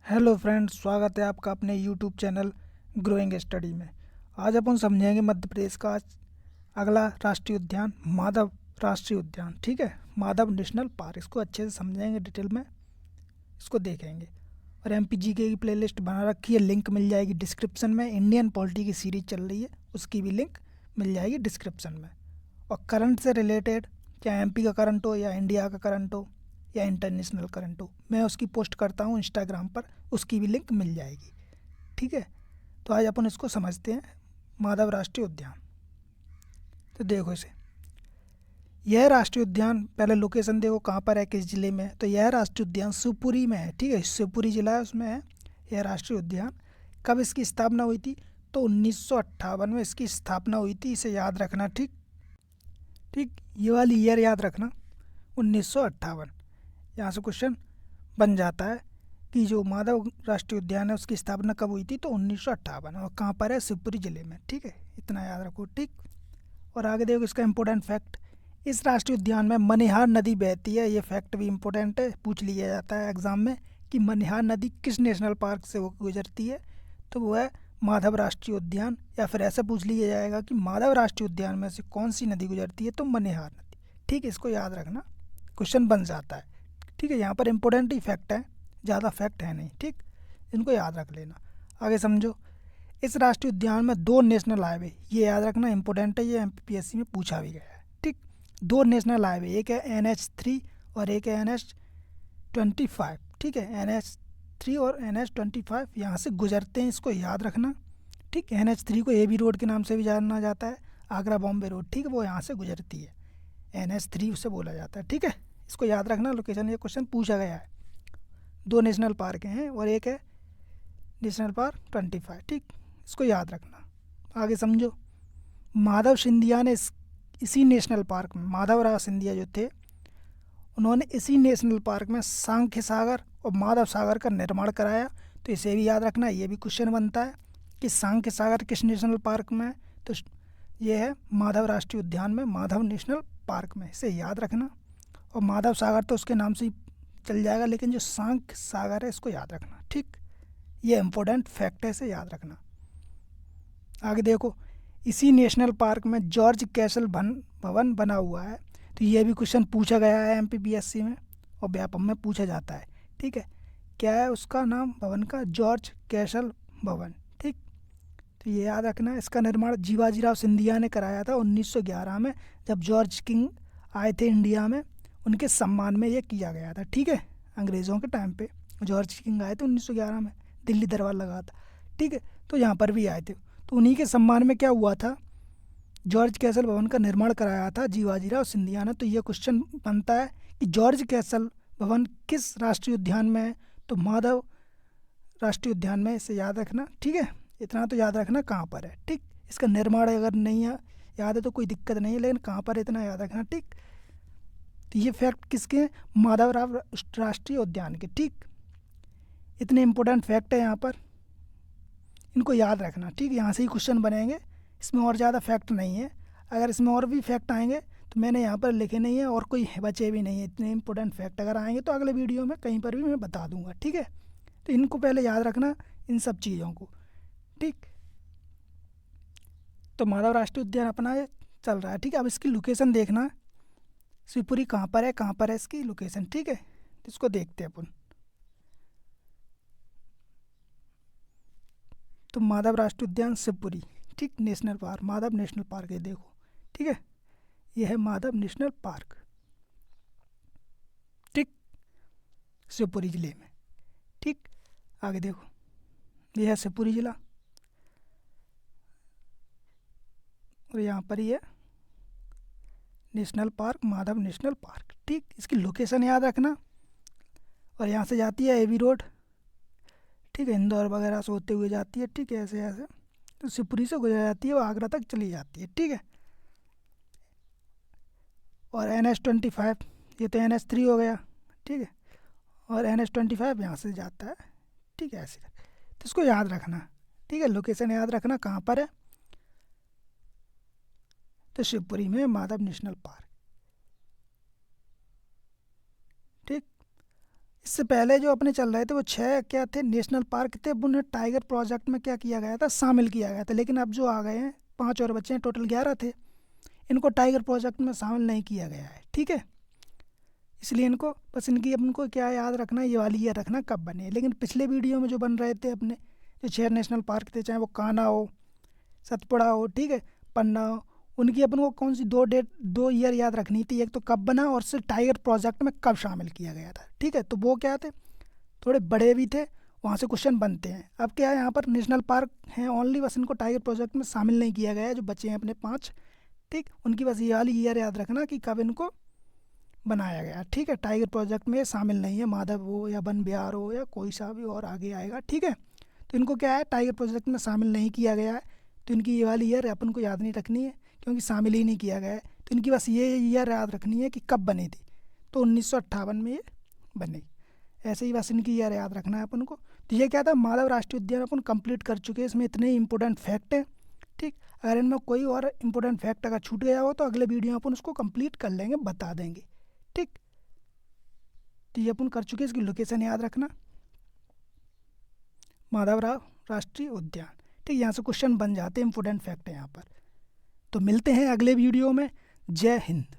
Hello friends, स्वागत है आपका अपने यूट्यूब चैनल ग्रोइंग स्टडी में। आज अपन समझेंगे मध्य प्रदेश का अगला राष्ट्रीय उद्यान माधव राष्ट्रीय उद्यान। ठीक है, माधव नेशनल पार्क। इसको अच्छे से समझेंगे, डिटेल में इसको देखेंगे। और MPGK की प्लेलिस्ट बना रखी है, लिंक मिल जाएगी डिस्क्रिप्शन में। इंडियन पॉलिटी की सीरीज चल रही है, उसकी भी लिंक मिल जाएगी डिस्क्रिप्शन में। और करंट से रिलेटेड, चाहे MP का करंट हो या इंडिया का करंट हो या इंटरनेशनल करंट हो, मैं उसकी पोस्ट करता हूँ इंस्टाग्राम पर, उसकी भी लिंक मिल जाएगी। ठीक है, तो आज अपन इसको समझते हैं, माधव राष्ट्रीय उद्यान। तो देखो इसे, यह राष्ट्रीय उद्यान, पहले लोकेशन देखो कहाँ पर है, किस जिले में है। तो यह राष्ट्रीय उद्यान शिवपुरी में है। ठीक है, शिवपुरी जिला है, उसमें है यह राष्ट्रीय उद्यान। कब इसकी स्थापना हुई थी? तो 1958 में इसकी स्थापना हुई थी। इसे याद रखना। ठीक ठीक, ये वाली ईयर याद रखना, 1958। यहाँ से क्वेश्चन बन जाता है कि जो माधव राष्ट्रीय उद्यान है उसकी स्थापना कब हुई थी? तो 1958। और कहाँ पर है? शिवपुरी जिले में। ठीक है, इतना याद रखो। ठीक, और आगे देखो इसका इंपॉर्टेंट फैक्ट। इस राष्ट्रीय उद्यान में मनिहार नदी बहती है। ये फैक्ट भी इंपॉर्टेंट है, पूछ लिया जाता है एग्जाम में कि मनिहार नदी किस नेशनल पार्क से वो गुजरती है। तो वो है माधव राष्ट्रीय उद्यान। या फिर ऐसा पूछ लिया जाएगा कि माधव राष्ट्रीय उद्यान में से कौन सी नदी गुजरती है? तो मनिहार नदी। ठीक है, इसको याद रखना, क्वेश्चन बन जाता है। ठीक है, यहाँ पर इंपॉर्टेंट ही फैक्ट है, ज़्यादा फैक्ट है नहीं। ठीक, इनको याद रख लेना। आगे समझो, इस राष्ट्रीय उद्यान में 2 नेशनल हाईवे, ये याद रखना इंपॉर्टेंट है, ये MPPSC में पूछा भी गया है। ठीक, 2 नेशनल हाईवे, एक है NH3 और एक है NH25। ठीक है, NH3 और NH25 यहाँ से गुजरते हैं, इसको याद रखना। ठीक, NH3 को AB रोड के नाम से भी जाना जाता है, आगरा बॉम्बे रोड। ठीक है, वो यहाँ से गुजरती है, NH3 उसे बोला जाता है। ठीक है, इसको याद रखना, लोकेशन, ये क्वेश्चन पूछा गया है। 2 नेशनल पार्क हैं और एक है नेशनल पार्क 25। ठीक, इसको याद रखना। आगे समझो, माधव सिंधिया ने इसी नेशनल पार्क में, माधव राव सिंधिया जो थे, उन्होंने इसी नेशनल पार्क में सांख्य सागर और माधव सागर का निर्माण कराया। तो इसे भी याद रखना, ये भी क्वेश्चन बनता है कि सांख्य सागर किस नेशनल पार्क में है? तो ये है माधव राष्ट्रीय उद्यान में, माधव नेशनल पार्क में, इसे याद रखना। और माधव सागर तो उसके नाम से ही चल जाएगा, लेकिन जो सांख्य सागर है इसको याद रखना। ठीक, ये इंपॉर्टेंट फैक्ट है, इसे याद रखना। आगे देखो, इसी नेशनल पार्क में जॉर्ज कैसल भवन बना हुआ है। तो ये भी क्वेश्चन पूछा गया है MPPSC में और व्यापम में पूछा जाता है। ठीक है, क्या है उसका नाम भवन का? जॉर्ज कैसल भवन। ठीक, तो ये याद रखना। इसका निर्माण जीवाजीराव सिंधिया ने कराया था 1911 में, जब जॉर्ज किंग आए थे इंडिया में, उनके सम्मान में ये किया गया था। ठीक है, अंग्रेज़ों के टाइम पे जॉर्ज किंग आए थे 1911 में, दिल्ली दरबार लगा था। ठीक है, तो यहाँ पर भी आए थे, तो उन्हीं के सम्मान में क्या हुआ था? जॉर्ज कैसल भवन का निर्माण कराया था जीवाजीराव सिंधिया ने। तो ये क्वेश्चन बनता है कि जॉर्ज कैसल भवन किस राष्ट्रीय उद्यान में है? तो माधव राष्ट्रीय उद्यान में, इसे याद रखना। ठीक है, इतना तो याद रखना कहाँ पर है। ठीक, इसका निर्माण अगर नहीं है याद है तो कोई दिक्कत नहीं है, लेकिन कहाँ पर है इतना याद रखना। ठीक, तो ये फैक्ट किसके हैं? माधव राव राष्ट्रीय उद्यान के। ठीक, इतने इंपॉर्टेंट फैक्ट है यहाँ पर, इनको याद रखना। ठीक, यहाँ से ही क्वेश्चन बनेंगे, इसमें और ज़्यादा फैक्ट नहीं है। अगर इसमें और भी फैक्ट आएंगे तो मैंने यहाँ पर लिखे नहीं है, और कोई बचे भी नहीं है। इतने इंपॉर्टेंट फैक्ट अगर आएंगे तो अगले वीडियो में कहीं पर भी मैं बता दूंगा। ठीक है, तो इनको पहले याद रखना, इन सब चीज़ों को। ठीक, तो माधव राष्ट्रीय उद्यान अपना ये चल रहा है। ठीक है, अब इसकी लोकेशन देखना, शिवपुरी कहाँ पर है, कहाँ पर है इसकी लोकेशन। ठीक है, तो इसको देखते हैं अपन। तो माधव राष्ट्रीय उद्यान शिवपुरी, ठीक, national park, Madhav national park है, देखो। ठीक है, यह है माधव नेशनल पार्क। ठीक, शिवपुरी जिले में। ठीक, आगे देखो, यह है शिवपुरी जिला और यहाँ पर ही है national park, Madhav national park. ठीक, इसकी लोकेशन याद रखना। और यहाँ से जाती है AB रोड। ठीक है, इंदौर वगैरह से होते हुए जाती है। ठीक है, ऐसे ऐसे तो शिवपुरी से गुजर जाती है, वो आगरा तक चली जाती है। ठीक है, और NH25, ये तो NH3 हो गया। ठीक है, और NH25 यहाँ से जाता है। ठीक है, ऐसे तो इसको याद रखना। ठीक है, लोकेशन याद रखना कहाँ पर है, तो शिवपुरी में माधव नेशनल पार्क। ठीक, इससे पहले जो अपने चल रहे थे वो 6 क्या थे नेशनल पार्क थे, उन्हें टाइगर प्रोजेक्ट में क्या किया गया था, शामिल किया गया था। लेकिन अब जो आ गए हैं 5 और बच्चे हैं, टोटल 11 थे, इनको टाइगर प्रोजेक्ट में शामिल नहीं किया गया है, ठीक है। इसलिए इनको बस इनकी अपनको क्या याद रखना, ये वाली ईयर रखना कब बने। लेकिन पिछले वीडियो में जो बन रहे थे अपने, जो 6 नेशनल पार्क थे, चाहे वो कान्हा हो, सतपुड़ा हो, ठीक है, पन्ना हो, उनकी अपन को कौन सी 2 ईयर याद रखनी थी। एक तो कब बना और सिर्फ टाइगर प्रोजेक्ट में कब शामिल किया गया था, ठीक है। तो वो क्या थे, थोड़े बड़े भी थे, वहाँ से क्वेश्चन बनते हैं। अब क्या है, यहाँ पर नेशनल पार्क हैं ओनली, बस इनको टाइगर प्रोजेक्ट में शामिल नहीं किया गया है। जो बच्चे हैं अपने 5, ठीक, उनकी बस ये वाली ईयर याद रखना कि कब इनको बनाया गया, ठीक है। टाइगर प्रोजेक्ट में शामिल नहीं है, माधव हो या वन विहार हो या कोई सा भी और आगे आएगा, ठीक है। तो इनको क्या है, टाइगर प्रोजेक्ट में शामिल नहीं किया गया है, तो इनकी ये वाली ईयर अपन को याद नहीं रखनी है, क्योंकि शामिल ही नहीं किया गया है। तो इनकी बस ये ईयर याद रखनी है कि कब बनी थी, तो 1958 में ये बनी। ऐसे ही बस इनकी ईयर याद रखना है अपन को। तो ये क्या था, माधव राष्ट्रीय उद्यान अपन कंप्लीट कर चुके हैं। इसमें इतने ही इंपॉर्टेंट फैक्ट हैं, ठीक। अगर इनमें कोई और इंपॉर्टेंट फैक्ट अगर छूट गया हो तो अगले वीडियो में अपन उसको कंप्लीट कर लेंगे, बता देंगे, ठीक। तो ये अपन कर चुके हैं, इसकी लोकेशन याद रखना, माधवराव राष्ट्रीय उद्यान, ठीक। यहाँ से क्वेश्चन बन जाते हैं, इंपॉर्टेंट फैक्ट है यहाँ पर। तो मिलते हैं अगले वीडियो में। जय हिंद।